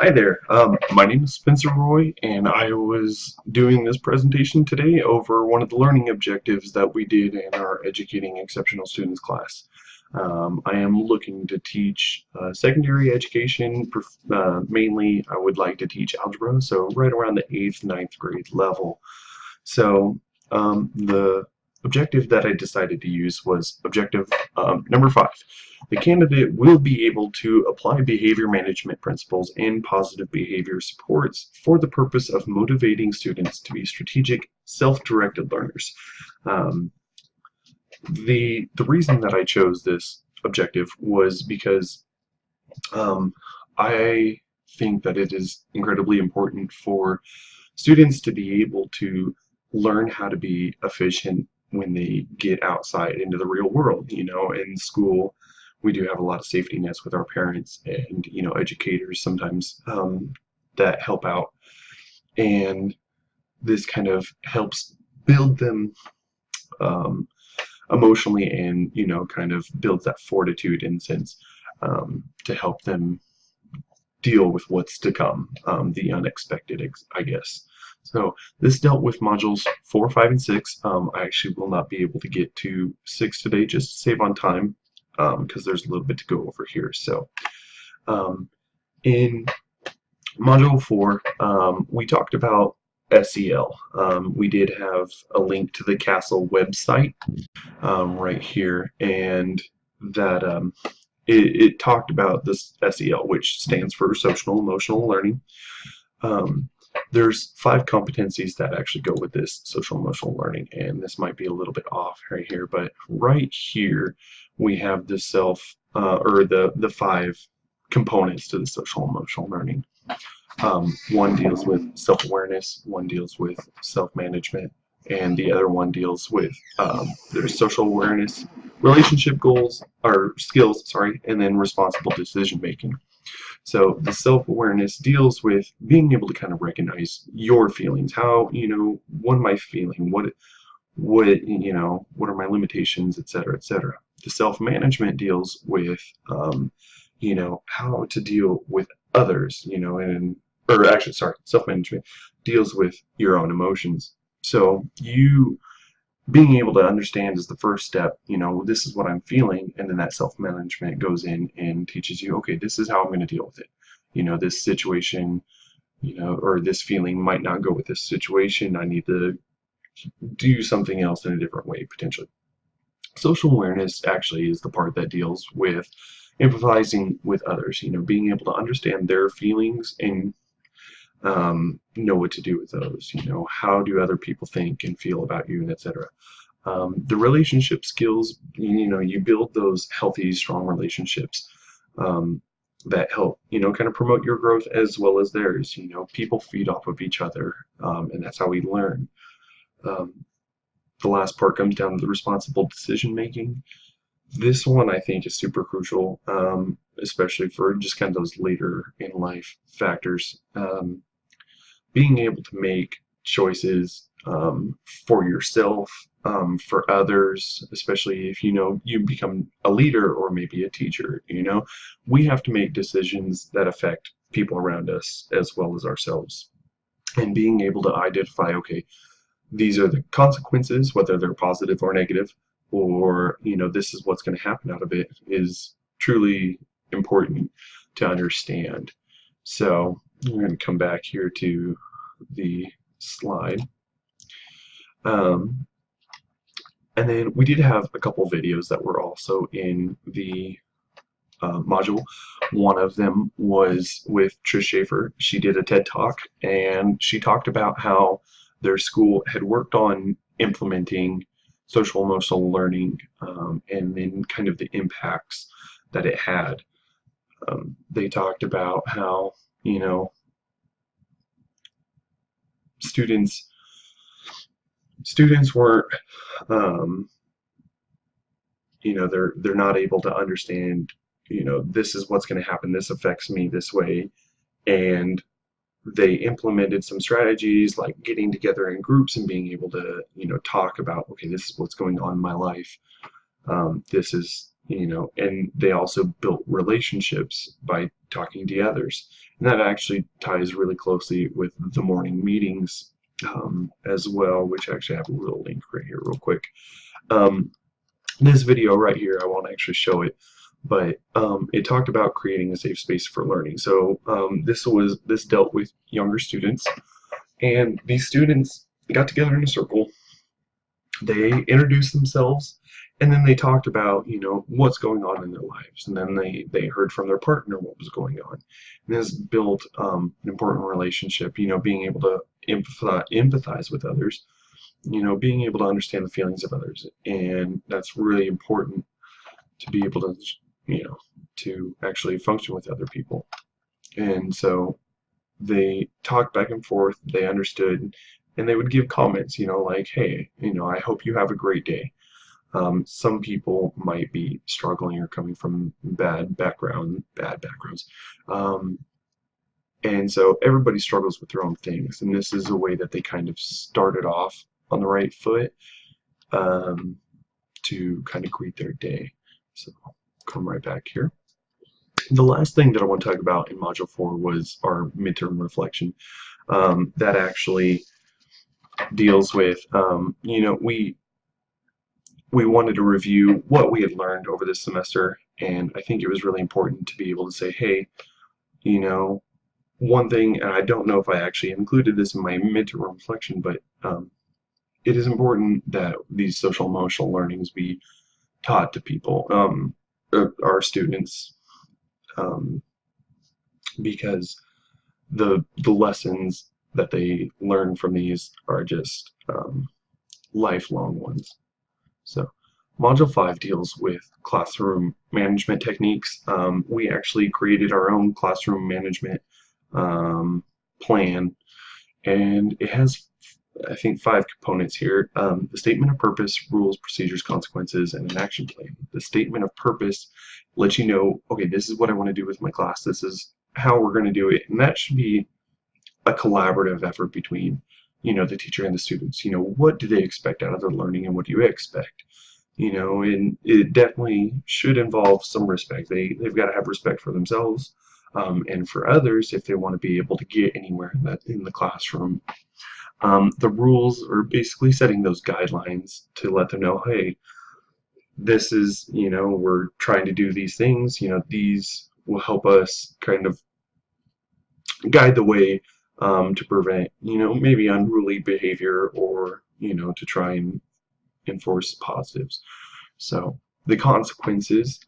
Hi there. My name is Spencer Roy, and I was doing this presentation today over one of the learning objectives that we did in our Educating Exceptional Students class. I am looking to teach secondary education. Mainly, I would like to teach algebra, so right around the 8th, ninth grade level. So the objective that I decided to use was objective number 5. The candidate will be able to apply behavior management principles and positive behavior supports for the purpose of motivating students to be strategic, self-directed learners. Um, the reason that I chose this objective was because um, I think that it is incredibly important for students to be able to learn how to be efficient when they get outside into the real world. In school, we do have a lot of safety nets with our parents and, educators sometimes that help out. And this kind of helps build them um, emotionally and, kind of builds that fortitude in sense to help them deal with what's to come, the unexpected, I guess. So this dealt with modules 4, 5, and 6. I actually will not be able to get to 6 today just to save on time because there's a little bit to go over here. So in module 4, we talked about SEL. We did have a link to the CASEL website right here, and that it talked about this SEL, which stands for Social Emotional Learning. There's 5 competencies that actually go with this social emotional learning, and this might be a little bit off right here, but right here we have the or the 5 components to the social emotional learning. One deals with self-awareness, one deals with self-management, and the other one deals with there's social awareness, relationship goals or skills, sorry, and then responsible decision making. So the self-awareness deals with being able to kind of recognize your feelings. How, what am I feeling? What are my limitations, et cetera, et cetera. The self-management deals with, how to deal with others, or actually, sorry, self-management deals with your own emotions. So you being able to understand is the first step. This is what I'm feeling, and then that self-management goes in and teaches you, okay, this is how I'm going to deal with it. This situation, or this feeling might not go with this situation. I need to do something else in a different way, potentially. Social awareness actually is the part that deals with empathizing with others, being able to understand their feelings and know what to do with those. How do other people think and feel about you, and etc. The relationship skills, you build those healthy, strong relationships that help, kind of promote your growth as well as theirs. People feed off of each other, and that's how we learn. Um, the last part comes down to the responsible decision making. This one I think is super crucial, especially for just kind of those later in life factors. Being able to make choices for yourself, for others, especially if you become a leader or maybe a teacher. We have to make decisions that affect people around us as well as ourselves. And being able to identify, okay, these are the consequences, whether they're positive or negative, or this is what's going to happen out of it, is truly important to understand. So I'm going to come back here to the slide. And then we did have a couple videos that were also in the module. One of them was with Trish Schaefer. She did a TED Talk, and she talked about how their school had worked on implementing social emotional learning, and then kind of the impacts that it had. They talked about how, students weren't, they're not able to understand, this is what's going to happen, this affects me this way. And they implemented some strategies like getting together in groups and being able to, talk about, okay, this is what's going on in my life. This is and they also built relationships by talking to others. And that actually ties really closely with the morning meetings as well, which actually I have a little link right here real quick. Um, this video right here, I won't actually show it, but it talked about creating a safe space for learning. So this dealt with younger students, and these students got together in a circle. They introduced themselves, and then they talked about what's going on in their lives, and then they heard from their partner what was going on, and this built an important relationship. Being able to empathize with others, being able to understand the feelings of others, and that's really important to be able to to actually function with other people. And so they talked back and forth, they understood, and they would give comments, like, hey, I hope you have a great day. Some people might be struggling or coming from bad backgrounds. Um, and so everybody struggles with their own things, and this is a way that they kind of started off on the right foot um, to kind of greet their day. So I'll come right back here. The last thing that I want to talk about in Module 4 was our midterm reflection. That actually deals with, we wanted to review what we had learned over this semester, and I think it was really important to be able to say, hey, one thing, and I don't know if I actually included this in my midterm reflection, but it is important that these social emotional learnings be taught to people, our students, because the lessons that they learn from these are just lifelong ones. So Module 5 deals with classroom management techniques. We actually created our own classroom management plan, and it has, I think, 5 components here. The statement of purpose, rules, procedures, consequences, and an action plan. The statement of purpose lets you know, okay, this is what I want to do with my class. This is how we're going to do it. And that should be a collaborative effort between, the teacher and the students. What do they expect out of their learning, and what do you expect? And it definitely should involve some respect. They've got to have respect for themselves and for others if they want to be able to get anywhere in the classroom. The rules are basically setting those guidelines to let them know, hey, this is, we're trying to do these things, these will help us kind of guide the way to prevent, maybe unruly behavior, or, to try and enforce positives. So the consequences,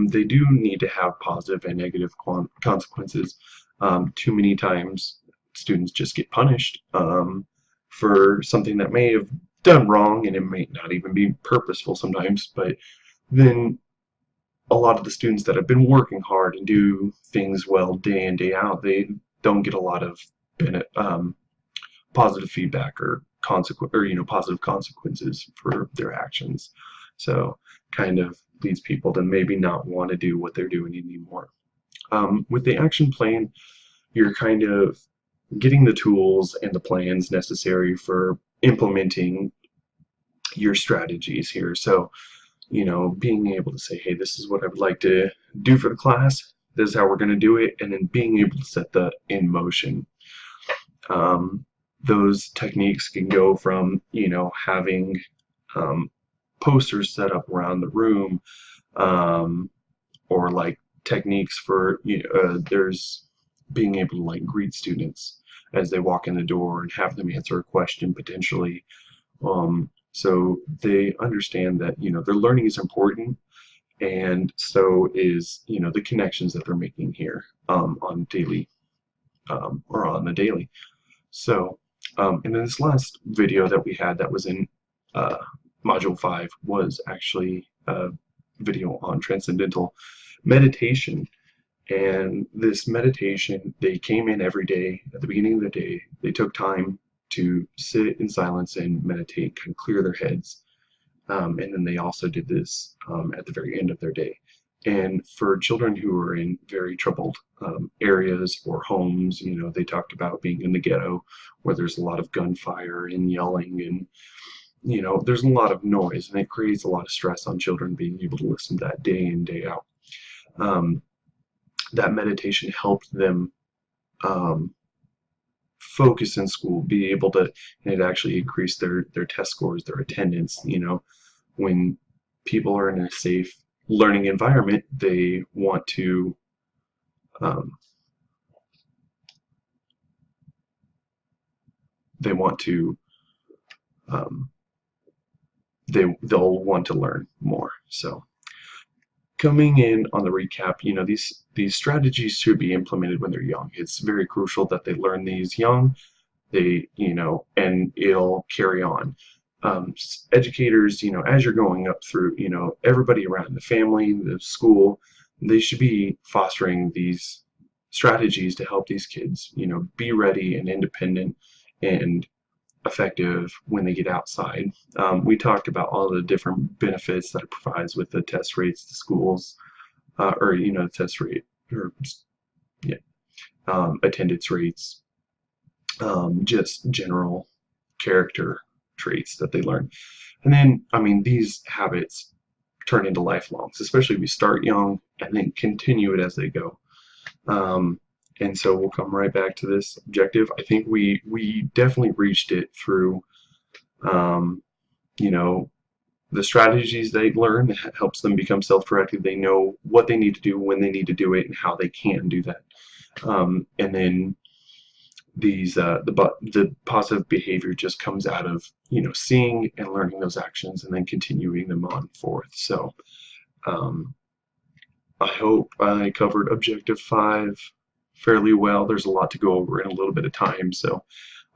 they do need to have positive and negative consequences. Too many times students just get punished for something that may have done wrong, and it may not even be purposeful sometimes, but then a lot of the students that have been working hard and do things well day in, day out, they don't get a lot of positive feedback or positive consequences for their actions. So kind of leads people to maybe not want to do what they're doing anymore. With the action plan, you're kind of getting the tools and the plans necessary for implementing your strategies here. So, being able to say, hey, this is what I would like to do for the class, this is how we're going to do it, and then being able to set that in motion. Those techniques can go from, having posters set up around the room, or like techniques for, there's being able to like greet students as they walk in the door and have them answer a question potentially. So they understand that, their learning is important, and so is, the connections that they're making here on daily, or on the daily. So, and then this last video that we had that was in Module 5 was actually a video on transcendental meditation. And this meditation, they came in every day at the beginning of the day. They took time to sit in silence and meditate, kind of clear their heads. And then they also did this at the very end of their day. And for children who are in very troubled areas or homes, they talked about being in the ghetto where there's a lot of gunfire and yelling, and there's a lot of noise, and it creates a lot of stress on children being able to listen to that day in, day out. Um, that meditation helped them um, focus in school, be able to, and it actually increased their test scores, their attendance. When people are in a safe learning environment, um, they want to um, they'll want to learn more. So coming in on the recap, these strategies should be implemented when they're young. It's very crucial that they learn these young. And it'll carry on. Educators, as you're going up through, everybody around the family, the school, they should be fostering these strategies to help these kids, be ready and independent and effective when they get outside. We talked about all the different benefits that it provides with the test rates, the schools, or the test rate, or yeah, attendance rates, just general character traits that they learn. And then, these habits turn into lifelongs, especially if we start young and then continue it as they go. And so we'll come right back to this objective. I think we definitely reached it through, um, you know, the strategies they learn that helps them become self-directed. They know what they need to do, when they need to do it, and how they can do that. And then the positive behavior just comes out of seeing and learning those actions and then continuing them on forth. So um, I hope I covered objective 5 fairly well. There's a lot to go over in a little bit of time, so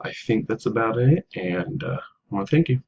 I think that's about it, and I want to thank you.